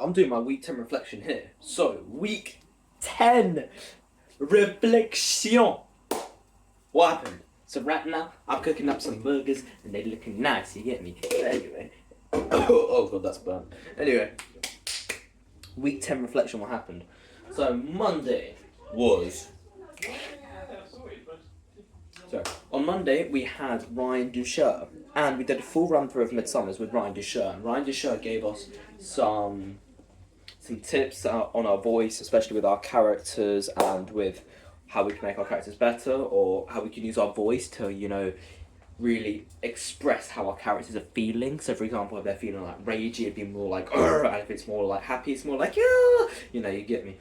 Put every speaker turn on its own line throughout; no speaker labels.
I'm doing my week 10 reflection here. So, week 10 reflection. What happened? So right now, I'm cooking up some burgers and they're looking nice, you get me? Anyway. Oh god, that's burnt. Anyway. Week 10 reflection, what happened? So, Monday was... So, on Monday, we had Ryan Dusher, and we did a full run through of Midsummers with Ryan Dusher. And Ryan Dusher gave us some tips on our voice, especially with our characters and with how we can make our characters better, or how we can use our voice to, really express how our characters are feeling. So, for example, if they're feeling like ragey, it'd be more like, "Arr," and if it's more like happy, it's more like, yeah, you get me.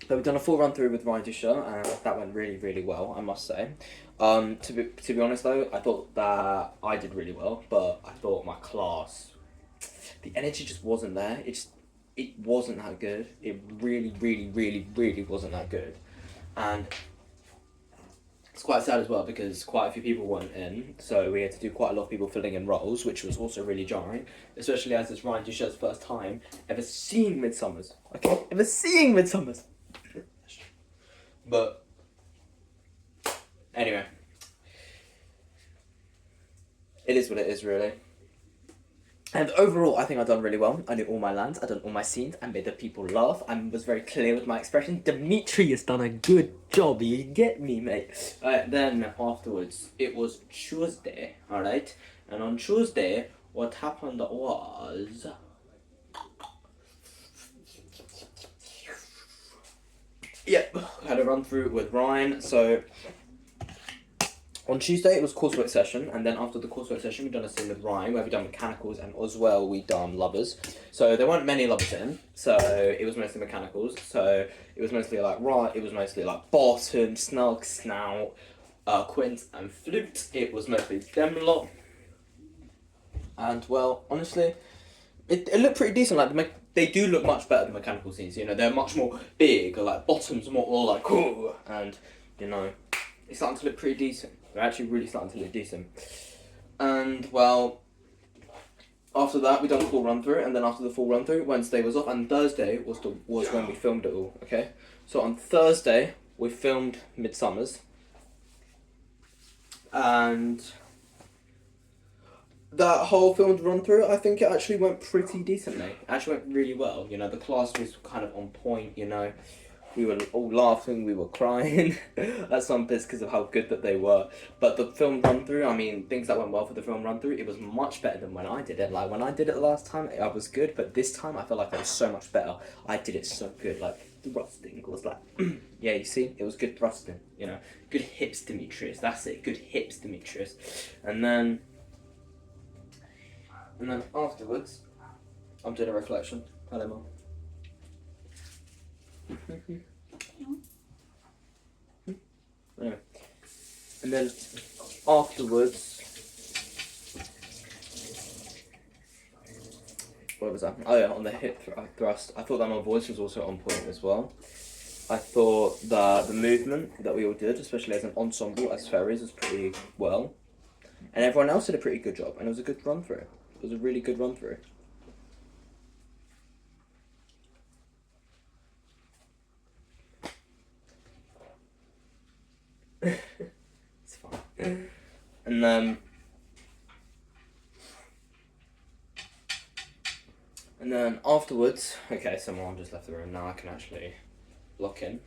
So we've done a full run through with Ryan Dusher, and that went really, really well, I must say. To be honest though, I thought that I did really well, but I thought my class, the energy just wasn't there. It wasn't that good. It really, really, really, really wasn't that good, and it's quite sad as well because quite a few people weren't in, so we had to do quite a lot of people filling in roles, which was also really jarring, especially as it's Ryan Dusher's first time ever seeing Midsummers. Okay, ever seeing Midsummers. But anyway, it is what it is, really. And overall, I think I've done really well. I knew all my lines, I done all my scenes, I made the people laugh, I was very clear with my expression. Dimitri has done a good job, you get me, mate. Then afterwards, it was Tuesday, alright? And on Tuesday, what happened was... Yep, I had a run through with Ryan, so... On Tuesday, it was coursework session, and then after the coursework session, we done a scene with Ryan, where we done mechanicals, and as well, we done lovers. So there weren't many lovers in, so it was mostly mechanicals. So it was mostly like Bottom, Snug, Snout, Quint, and Flute. It was mostly them lot. And well, honestly, it looked pretty decent. Like they do look much better than mechanical scenes. They're much more big, or like Bottom's more like ooh, and it's starting to look pretty decent. They're actually really starting to look decent. And well, after that we done a full run through, and then after the full run through, Wednesday was off, and Thursday was when we filmed it all. Okay, so on Thursday we filmed Midsummers, and that whole filmed run through, I think it actually went pretty decently. It actually went really well. The class was kind of on point. We were all laughing, we were crying at some bits because of how good that they were. But the film run through, I mean, things that went well for the film run through, it was much better than when I did it. Like when I did it last time, I was good, but this time I felt like I was so much better. I did it so good, like thrusting was like, yeah, you see, it was good thrusting. Good hips, Demetrius. That's it, good hips, Demetrius. And then afterwards, I'm doing a reflection. Hello, Mum. Anyway. And then afterwards, what was that? Oh yeah, on the hip thrust. I thought that my voice was also on point as well. I thought that the movement that we all did, especially as an ensemble, as fairies, was pretty well. And everyone else did a pretty good job, and it was a good run through. It was a really good run through. It's fine. And then afterwards, okay, so Mom just left the room. Now I can actually lock in.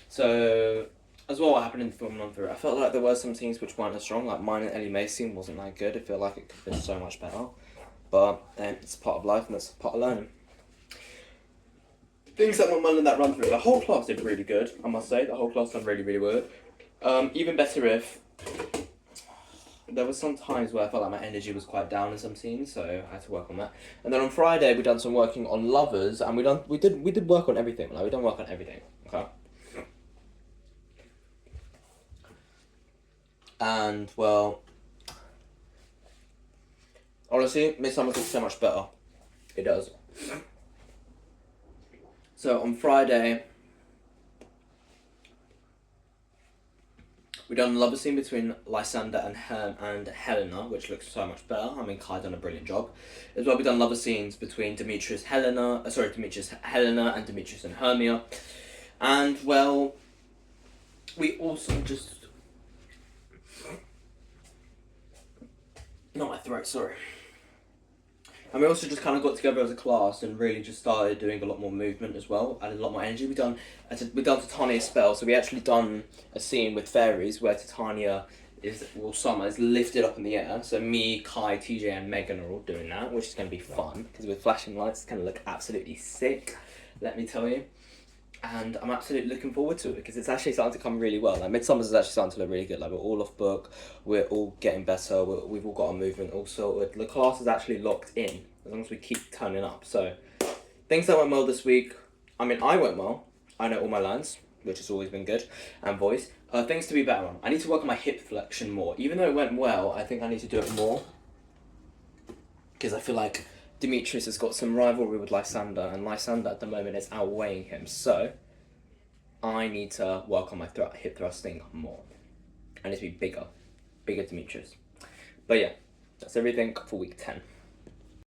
So, as well, what happened in the film run through, I felt like there were some scenes which weren't as strong. Like mine and Ellie Mae scene wasn't that good. I feel like it could have been so much better. But it's part of life, and it's part of learning. Things that went well in that run through. The whole class did really good, I must say. The whole class done really, really good. Even better if there was some times where I felt like my energy was quite down in some scenes, so I had to work on that. And then on Friday we done some working on lovers, and we did work on everything. Like we done work on everything. Okay. And well, honestly, Midsummer looks so much better. It does. So on Friday, We've done a lovely scene between Lysander and Helena, which looks so much better. I mean, Kai done a brilliant job. As well, we've done lovely scenes between Helena, and Demetrius and Hermia. And, well, we also just... Not my throat, sorry. And we also just kind of got together as a class and really just started doing a lot more movement as well, added a lot more energy. We've done Titania's spell, so we actually done a scene with fairies where Titania Summer is lifted up in the air. So me, Kai, TJ, and Megan are all doing that, which is going to be fun because with flashing lights, it's going to look absolutely sick. Let me tell you. And I'm absolutely looking forward to it because it's actually starting to come really well. Like Midsummer's is actually starting to look really good. Like we're all off book, we're all getting better. We've all got our movement. Also, the class is actually locked in as long as we keep turning up. So things that went well this week. I mean, I went well. I know all my lines, which has always been good, and voice. Things to be better on. I need to work on my hip flexion more. Even though it went well, I think I need to do it more because I feel like Demetrius has got some rivalry with Lysander, and Lysander at the moment is outweighing him. So I need to work on my hip thrusting more. I need to be bigger Demetrius. But yeah, that's everything for week 10.